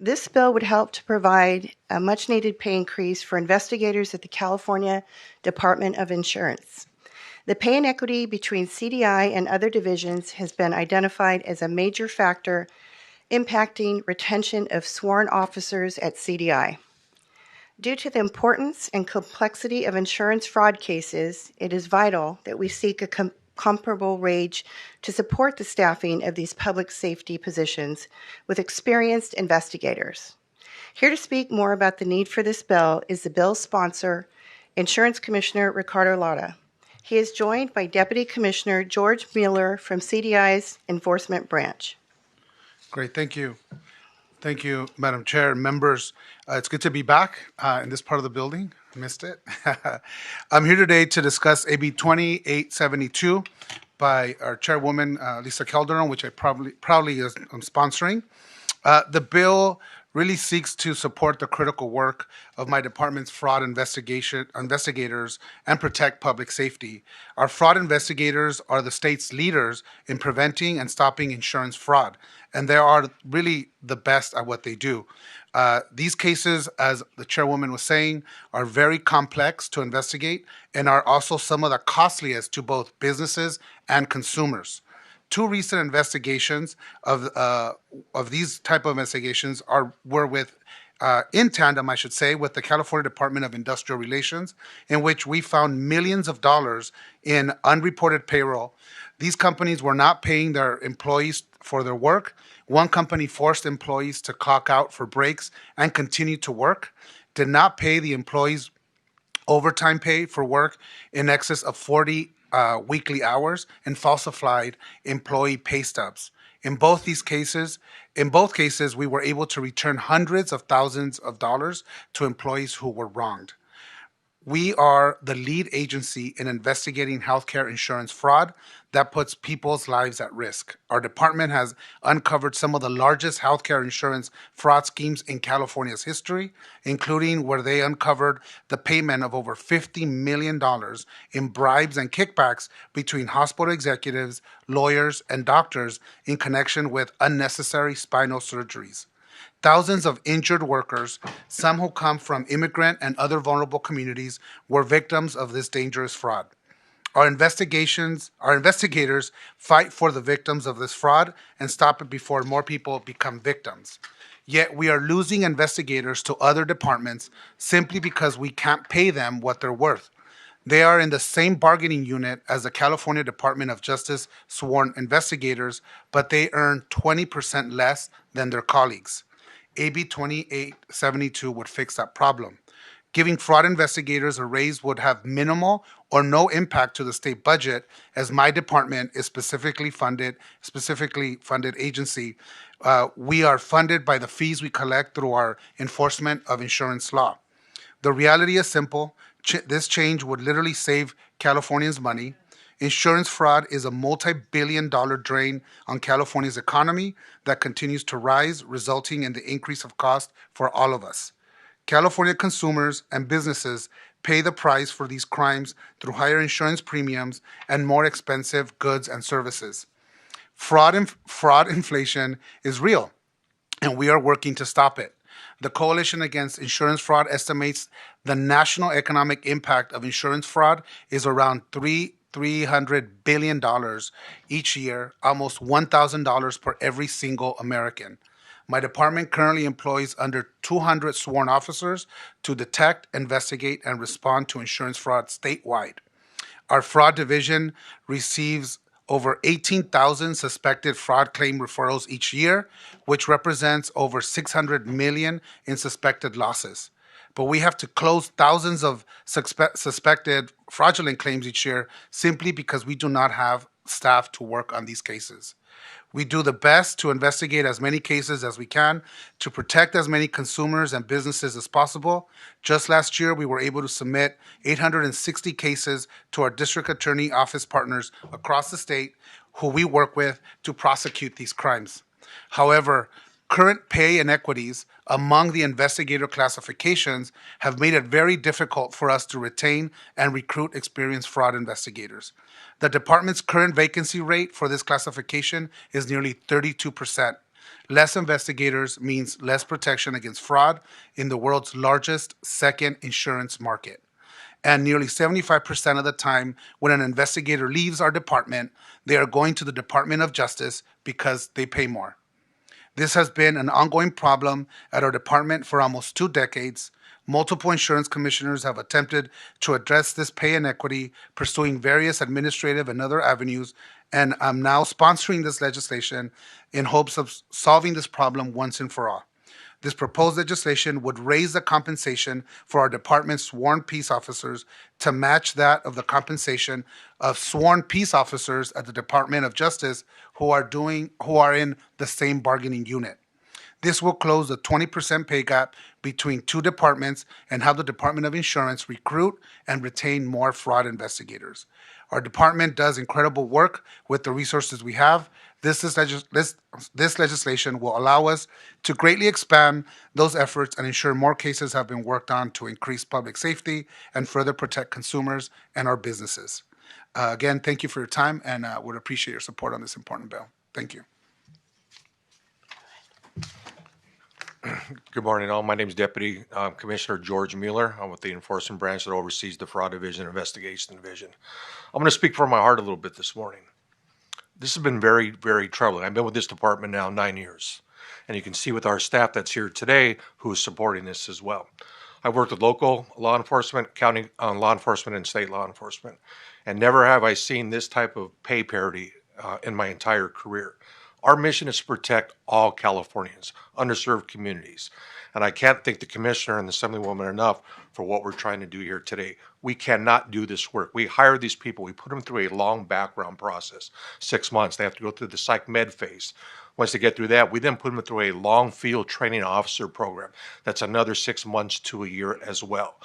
This bill would help to provide a much-needed pay increase for investigators at the California Department of Insurance. The pay inequity between CDI and other divisions has been identified as a major factor impacting retention of sworn officers at CDI. Due to the importance and complexity of insurance fraud cases, it is vital that we seek a comparable wage to support the staffing of these public safety positions with experienced investigators. Here to speak more about the need for this bill is the bill's sponsor, Insurance Commissioner Ricardo Lara. He is joined by Deputy Commissioner George Mueller from CDI's Enforcement Branch. Great, thank you. Thank you, Madam Chair, members. It's good to be back in this part of the building. I missed it. I'm here today to discuss AB 2872 by our chairwoman, Lisa Calderon, which I proudly am sponsoring. The bill really seeks to support the critical work of my department's fraud investigators and protect public safety. Our fraud investigators are the state's leaders in preventing and stopping insurance fraud, and they are really the best at what they do. These cases, as the chairwoman was saying, are very complex to investigate and are also some of the costliest to both businesses and consumers. Two recent investigations of these type of investigations were with in tandem, I should say, with the California Department of Industrial Relations, in which we found millions of dollars in unreported payroll. These companies were not paying their employees for their work. One company forced employees to clock out for breaks and continue to work, did not pay the employees overtime pay for work in excess of 40 weekly hours, and falsified employee pay stubs. In both cases, we were able to return hundreds of thousands of dollars to employees who were wronged. We are the lead agency in investigating healthcare insurance fraud that puts people's lives at risk. Our department has uncovered some of the largest healthcare insurance fraud schemes in California's history, including where they uncovered the payment of over $50 million in bribes and kickbacks between hospital executives, lawyers, and doctors in connection with unnecessary spinal surgeries. Thousands of injured workers, some who come from immigrant and other vulnerable communities, were victims of this dangerous fraud. Our investigators fight for the victims of this fraud and stop it before more people become victims. Yet we are losing investigators to other departments simply because we can't pay them what they're worth. They are in the same bargaining unit as the California Department of Justice sworn investigators, but they earn 20% less than their colleagues. AB 2872 would fix that problem. Giving fraud investigators a raise would have minimal or no impact to the state budget, as my department is specifically funded agency. We are funded by the fees we collect through our enforcement of insurance law. The reality is simple. This change would literally save Californians money. Insurance fraud is a multi-billion-dollar drain on California's economy that continues to rise, resulting in the increase of cost for all of us. California consumers and businesses pay the price for these crimes through higher insurance premiums and more expensive goods and services. Fraud inflation is real, and we are working to stop it. The Coalition Against Insurance Fraud estimates the national economic impact of insurance fraud is around $300 billion each year, almost $1,000 per every single American. My department currently employs under 200 sworn officers to detect, investigate, and respond to insurance fraud statewide. Our fraud division receives over 18,000 suspected fraud claim referrals each year, which represents over $600 million in suspected losses. But we have to close thousands of suspected fraudulent claims each year simply because we do not have staff to work on these cases. We do the best to investigate as many cases as we can to protect as many consumers and businesses as possible. Just last year, we were able to submit 860 cases to our district attorney office partners across the state who we work with to prosecute these crimes. However, current pay inequities among the investigator classifications have made it very difficult for us to retain and recruit experienced fraud investigators. The department's current vacancy rate for this classification is nearly 32%. Less investigators means less protection against fraud in the world's largest second insurance market. And nearly 75% of the time, when an investigator leaves our department, they are going to the Department of Justice because they pay more. This has been an ongoing problem at our department for almost 2 decades. Multiple insurance commissioners have attempted to address this pay inequity, pursuing various administrative and other avenues, and I'm now sponsoring this legislation in hopes of solving this problem once and for all. This proposed legislation would raise the compensation for our department's sworn peace officers to match that of the compensation of sworn peace officers at the Department of Justice who are in the same bargaining unit. This will close the 20% pay gap between two departments and have the Department of Insurance recruit and retain more fraud investigators. Our department does incredible work with the resources we have. This legislation will allow us to greatly expand those efforts and ensure more cases have been worked on to increase public safety and further protect consumers and our businesses. Again, thank you for your time, and would appreciate your support on this important bill. Thank you. Good morning, all. My name is Deputy Commissioner George Mueller. I'm with the Enforcement Branch that oversees the Fraud Division and Investigation Division. I'm going to speak from my heart a little bit this morning. This has been very, very troubling. I've been with this department now 9 years, and you can see with our staff that's here today who is supporting this as well. I've worked with local law enforcement, county law enforcement, and state law enforcement, and never have I seen this type of pay parity in my entire career. Our mission is to protect all Californians, underserved communities. And I can't thank the Commissioner and the Assemblywoman enough for what we're trying to do here today. We cannot do this work. We hire these people. We put them through a long background process, 6 months. They have to go through the psych med phase. Once they get through that, we then put them through a long field training officer program. That's another 6 months to a year as well.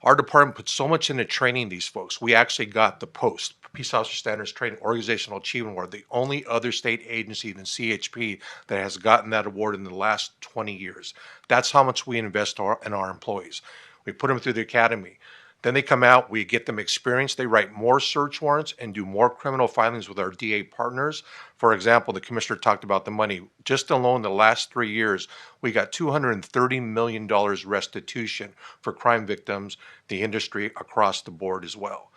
Our department put so much into training these folks. We actually got the POST, Peace Officer Standards Training Organizational Achievement Award, the only other state agency than CHP that has gotten that award in the last 20 years. That's how much we invest in our employees. We put them through the academy. Then they come out, we get them experience, they write more search warrants and do more criminal filings with our DA partners. For example, the Commissioner talked about the money. Just alone the last 3 years, we got $230 million restitution for crime victims, the industry across the board as well.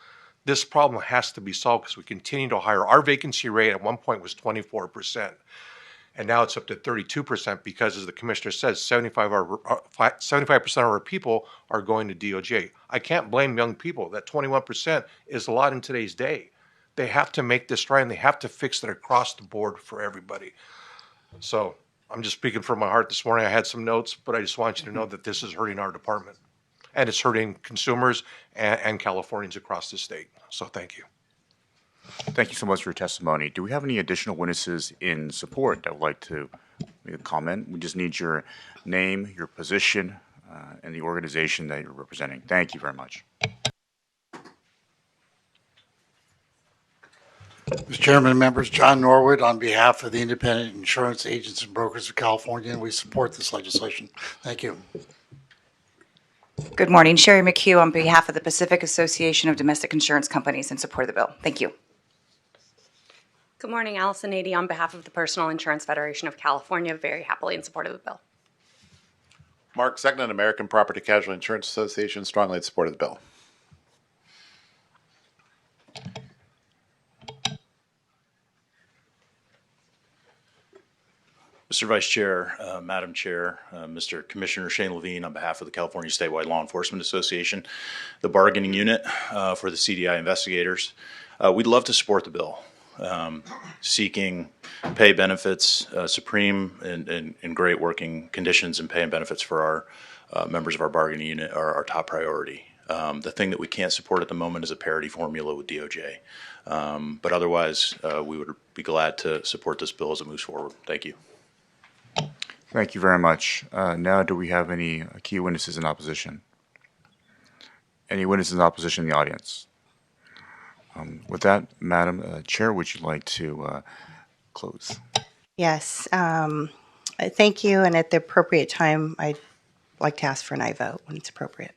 This problem has to be solved because we continue to hire. Our vacancy rate at one point was 24%. And now it's up to 32% because, as the Commissioner says, 75% of our people are going to DOJ. I can't blame young people. That 21% is a lot in today's day. They have to make this right, and they have to fix it across the board for everybody. So I'm just speaking from my heart this morning. I had some notes, but I just want you to know that this is hurting our department. And it's hurting consumers and Californians across the state. So thank you. Thank you so much for your testimony. Do we have any additional witnesses in support that would like to make a comment? We just need your name, your position, and the organization that you're representing. Thank you very much. Mr. Chairman and members, John Norwood on behalf of the Independent Insurance Agents and Brokers of California, and we support this legislation. Thank you. Good morning. Sherry McHugh on behalf of the Pacific Association of Domestic Insurance Companies in support of the bill. Thank you. Good morning. Allison Nady on behalf of the Personal Insurance Federation of California, very happily in support of the bill. Mark Segnan, American Property Casualty Insurance Association, strongly in support of the bill. Mr. Vice Chair, Madam Chair, Mr. Commissioner Shane Levine on behalf of the California Statewide Law Enforcement Association, the bargaining unit for the CDI investigators. We'd love to support the bill. Seeking pay benefits, supreme and great working conditions and pay and benefits for our members of our bargaining unit are our top priority. The thing that we can't support at the moment is a parity formula with DOJ. But otherwise, we would be glad to support this bill as it moves forward. Thank you. Thank you very much. Now, do we have any key witnesses in opposition? Any witnesses in opposition in the audience? With that, Madam Chair, would you like to close? Yes. Thank you. And at the appropriate time, I'd like to ask for an aye vote when it's appropriate.